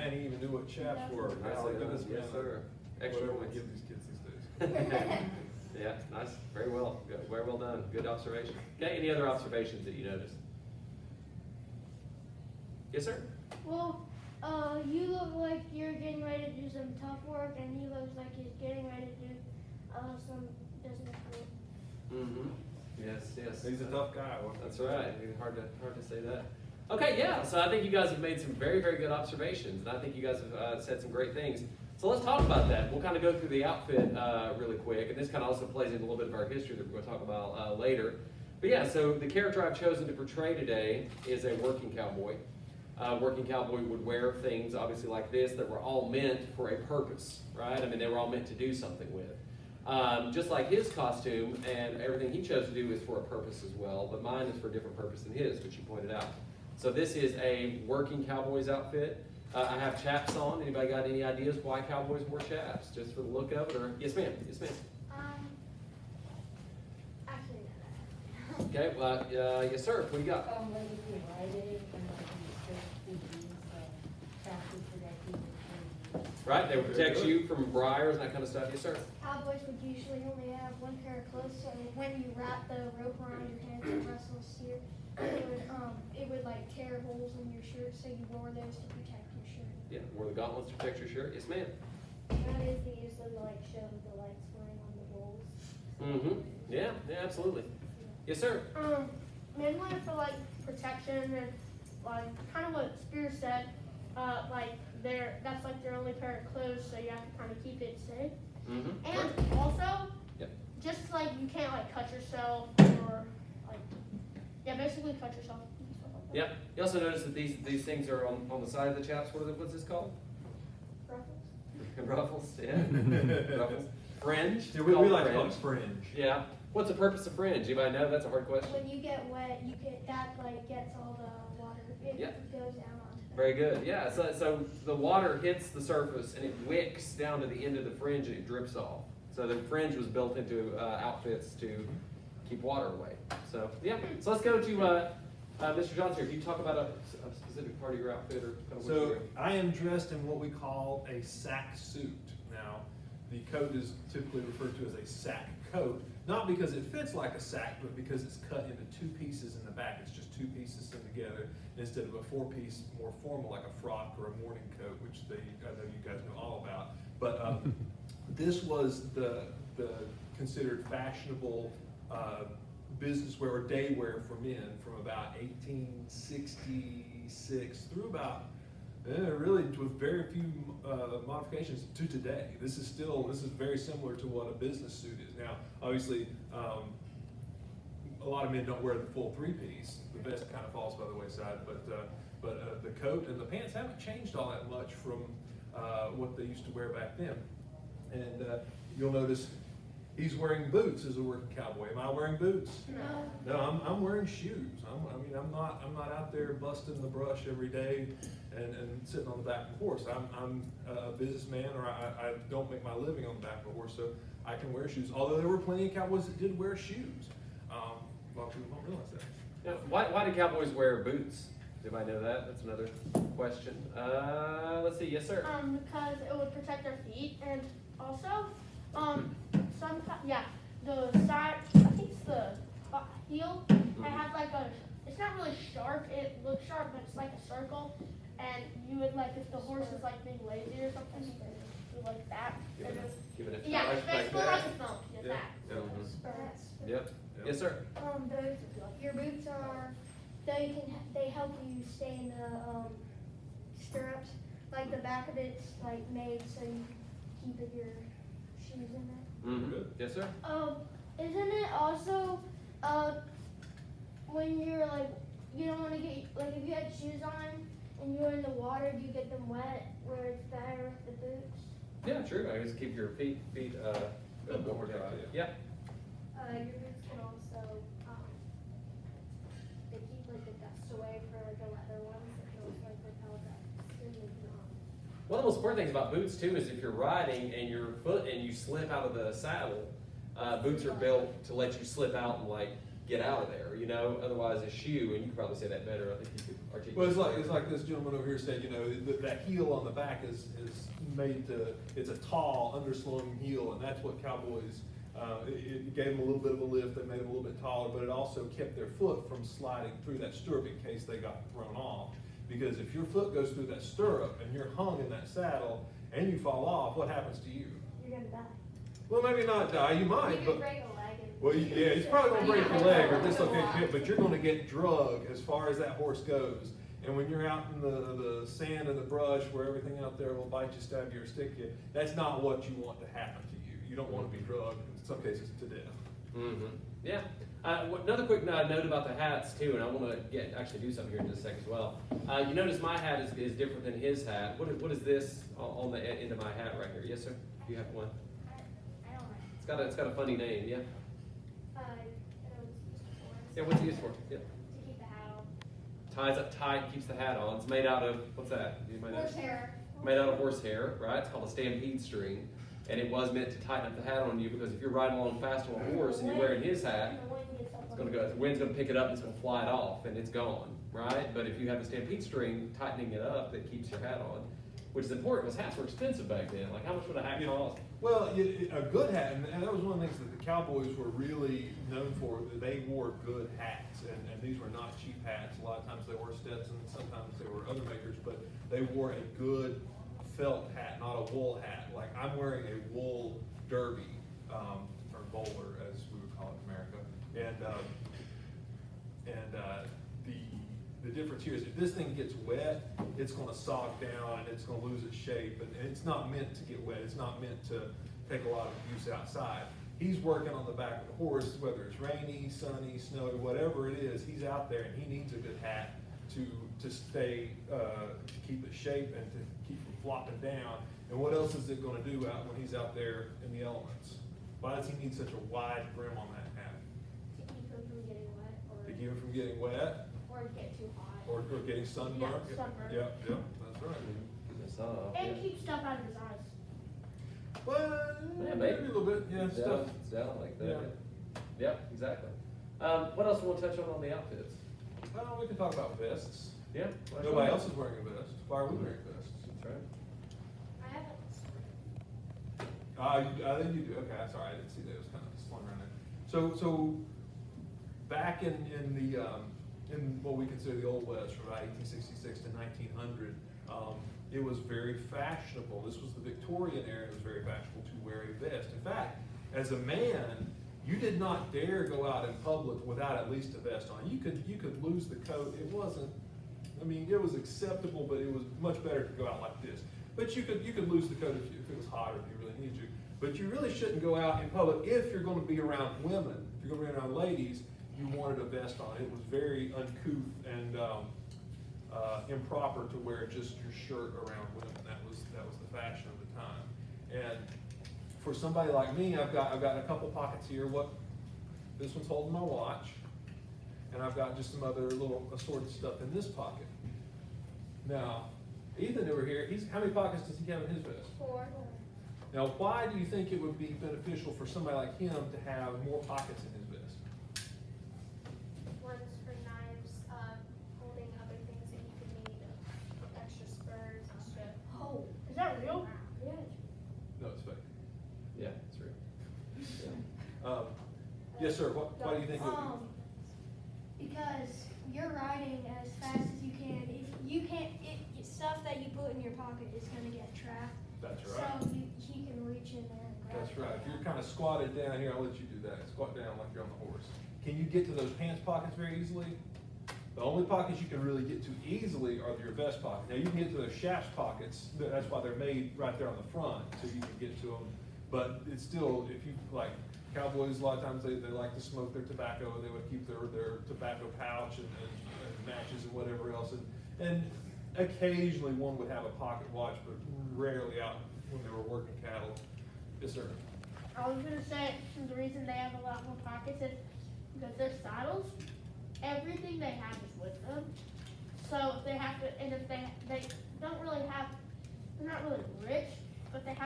man, he even knew what chaps were. Nicely done. Goodness, Yes, man. sir. Extra Whatever we points. give these kids these days. Yeah, nice. Very well. Good. Very well done. Good observation. Okay, any other observations that you noticed? Yes, sir? Well, you look like you're getting ready to do some tough work, and he looks like he's getting ready to do some business work. Mm-hmm. Yes. He's a tough guy. That's right. Hard to say that. Okay, yeah. So I think you guys have made some very, very good observations, and I think you guys have said some great things. So let's talk about that. We'll kind of go through the outfit really quick, and this kind of also plays into a little bit of our history that we're going to talk about later. But yeah, so the character I've chosen to portray today is a working cowboy. Working cowboy would wear things, obviously, like this that were all meant for a purpose, right? I mean, they were all meant to do something with. Just like his costume and everything he chose to do is for a purpose as well, but mine is for a different purpose than his, which you pointed out. So this is a working cowboy's outfit. I have chaps on. Anybody got any ideas why cowboys wore chaps? Just for the look of it, or yes, ma'am. Yes, ma'am. Actually, no. Okay. Well, yes, sir. What do you got? Like if you're riding and like you search these, traffic protecting. Right. They would protect you from briars and that kind of stuff. Yes, sir. Cowboys would usually only have one pair of clothes, so when you wrap the rope around your hands and wrestle steer, it would like tear holes in your shirt, so you wore those to protect your shirt. Yeah. Wore the gauntlets to protect your shirt. Yes, ma'am. Nowadays they use them to like show the lights wearing on the bowls. Mm-hmm. Yeah. Yeah. Absolutely. Yes, sir. Men wear it for like protection and like kind of what Spear said. That's like their only pair of clothes, so you have to kind of keep it safe. Mm-hmm. And also, Yep. just like you can't like cut yourself or like basically cut yourself. And stuff like that. Yep. You also notice that these things are on the side of the chaps. What's this called? Ruffles. Ruffles. Yeah. Ruffles. Fringe. Yeah, we Called like to call it fringe. Yeah. What's the purpose of fringe? Anybody know? That's a hard question. When you get wet, that like gets all the water. It Yep. goes down onto that. Very good. Yeah. So the water hits the surface and it wicks down to the end of the fringe and it drips off. So the fringe was built into outfits to keep water away. So yeah. So let's go to Mr. Johnson here. Can you talk about a specific part of your outfit or kind of what you're So wearing? I am dressed in what we call a sack suit. Now, the coat is typically referred to as a sack coat, not because it fits like a sack, but because it's cut into two pieces in the back. It's just two pieces sewn together instead of a four-piece, more formal like a frock or a morning coat, which I know you guys know all about. But this was the considered fashionable business wear or day wear for men from about 1866 through about really with very few modifications to today. This is very similar to what a business suit is. Now, obviously, a lot of men don't wear the full three-piece. The vest kind of falls by the wayside, but the coat and the pants haven't changed all that much from what they used to wear back then. And you'll notice he's wearing boots as a working cowboy. Am I wearing boots? No. No, I'm wearing shoes. I'm not out there busting the brush every day and sitting on the back of a horse. I'm a businessman, or I don't make my living on the back of a horse, so I can wear shoes. Although there were plenty of cowboys that did wear shoes. A lot of people don't realize that. Now, why do cowboys wear boots? Does anybody know that? That's another question. Let's see. Yes, sir. Because it would protect their feet, and also, the side, I think it's the heel. I have like it's not really sharp. It looks sharp, but it's like a circle. And you would like, if the horse is like being lazy or something, you do like that. Give it a Yeah, try it's like basically that. like a thumb. Get Yeah. that. Mhm. Yep. Yes, sir. Your boots are, they help you stay in the stirrups. Like the back of it's like made so you keep your shoes in there. Mm-hmm. Good. Yes, sir. Isn't it also when you're like, you don't want to get, like if you had shoes on and you're in the water, do you get them wet where it's better with the boots? Yeah, true. I guess keep your feet more dry. Yeah. Your boots can also, they keep like the dust away for the leather ones. They can also like repel that skin moving on. One of the most important things about boots too is if you're riding and you slip out of the saddle, boots are built to let you slip out and like get out of there. you know, otherwise a shoe, and you could probably say that better, I think you could articulate. Well, it's like this gentleman over here said, you know, that heel on the back is made to, it's a tall, underslung heel, and that's what Cowboys, it gave them a little bit of a lift, that made them a little bit taller, but it also kept their foot from sliding through that stirrup in case they got thrown off. Because if your foot goes through that stirrup and you're hung in that saddle and you fall off, what happens to you? You're gonna die. Well, maybe not die, you might, You could but. break a leg. And Well, yeah, it's probably gonna break your leg or dislocate your hip, but you're gonna get drug as far as that horse goes. And when you're out in the sand and the brush where everything out there will bite you, stab you, or stick you, that's not what you want to happen to you. You don't want to be drugged, in some cases, to death. Mm-hmm. Yeah. Another quick note about the hats too, and I want to actually do something here in just a second as well. You notice my hat is different than his hat. What is this on the end of my hat right here? Yes, sir. Do you have one? I don't know. It's got a funny name. Yeah. I know what it's used for. Yeah. What's it used for? Yeah. To keep the hat on. Ties up tight, keeps the hat on. It's made out of what's that? Do you might know? Horsehair. Made out of horsehair, right? It's called a stampede string, and it was meant to tighten up the hat on you because if you're riding along fast on a horse and you're wearing his hat, it's gonna go. The wind's gonna pick it up. It's gonna fly it off, and it's gone, right? But if you have a stampede string tightening it up, that keeps your hat on, which is important because hats were expensive back then. Like how much would a hat cost? Well, a good hat, and that was one of the things that the Cowboys were really known for, that they wore good hats, and these were not cheap hats. A lot of times they wore Stetsons, sometimes they were other makers, but they wore a good felt hat, not a wool hat. Like I'm wearing a wool derby, or bowler, as we would call it in America. The difference here is if this thing gets wet, it's gonna sog down and it's gonna lose its shape, and it's not meant to get wet, it's not meant to take a lot of use outside. He's working on the back of the horse, whether it's rainy, sunny, snowy, whatever it is, he's out there and he needs a good hat to stay, to keep its shape and to keep from flopping down. And what else is it gonna do out when he's out there in the elements? Why does he need such a wide brim on that hat? To keep them from getting wet To keep him from getting wet or get too hot. or getting sunburned? Yeah, sunburned. Yep, that's right. Keep the sun off, And yeah. keep stuff out of his eyes. Well, Yeah, maybe maybe. a little bit, yeah, stuff. It's down like that. Yeah. Yeah, exactly. What else do you want to touch on the outfits? We can talk about vests. Yeah. Nobody else is wearing a vest. Why are we wearing vests? That's right. I haven't. I think you do. Okay, sorry, I didn't see that. It was kind of slung around there. So back in what we consider the Old West, from about 1866 to 1900, it was very fashionable. This was the Victorian era. It was very fashionable to wear a vest. In fact, as a man, you did not dare go out in public without at least a vest on. You could lose the coat. It wasn't. I mean, it was acceptable, but it was much better to go out like this. But you could lose the coat if it was hot or if you really needed to. But you really shouldn't go out in public if you're going to be around women. If you're going to be around ladies, you wanted a vest on. It was very uncouth and improper to wear just your shirt around women. That was the fashion of the time. And for somebody like me, I've got a couple pockets here. This one's holding my watch, and I've got just some other little assorted stuff in this pocket. Now, Ethan over here, how many pockets does he have in his vest? 4. Now, why do you think it would be beneficial for somebody like him to have more pockets in his vest? One's for knives, holding other things that you could need, extra spurs, extra. Oh, is that real? Yeah. No, it's fake. Yeah, that's right. Yes, sir. Why do you think it would Because you're riding as fast as you can. If you can't, stuff that you put in your pocket is gonna get trapped. That's right. So he can reach in there and grab That's it. right. If you're kind of squatted down here, I'll let you do that. Squat down like you're on the horse. Can you get to those pants pockets very easily? The only pockets you can really get to easily are your vest pocket. Now you can get to those shafts pockets. That's why they're made right there on the front, so you can get to them. But it's still, if you like cowboys, a lot of times they like to smoke their tobacco. They would keep their tobacco pouch and matches and whatever else. And occasionally one would have a pocket watch, but rarely out when they were working cattle. Yes, sir. I was gonna say the reason they have a lot more pockets is because their saddles, everything they have is with them. So if they have to, and if they don't really have, they're not really rich, but they have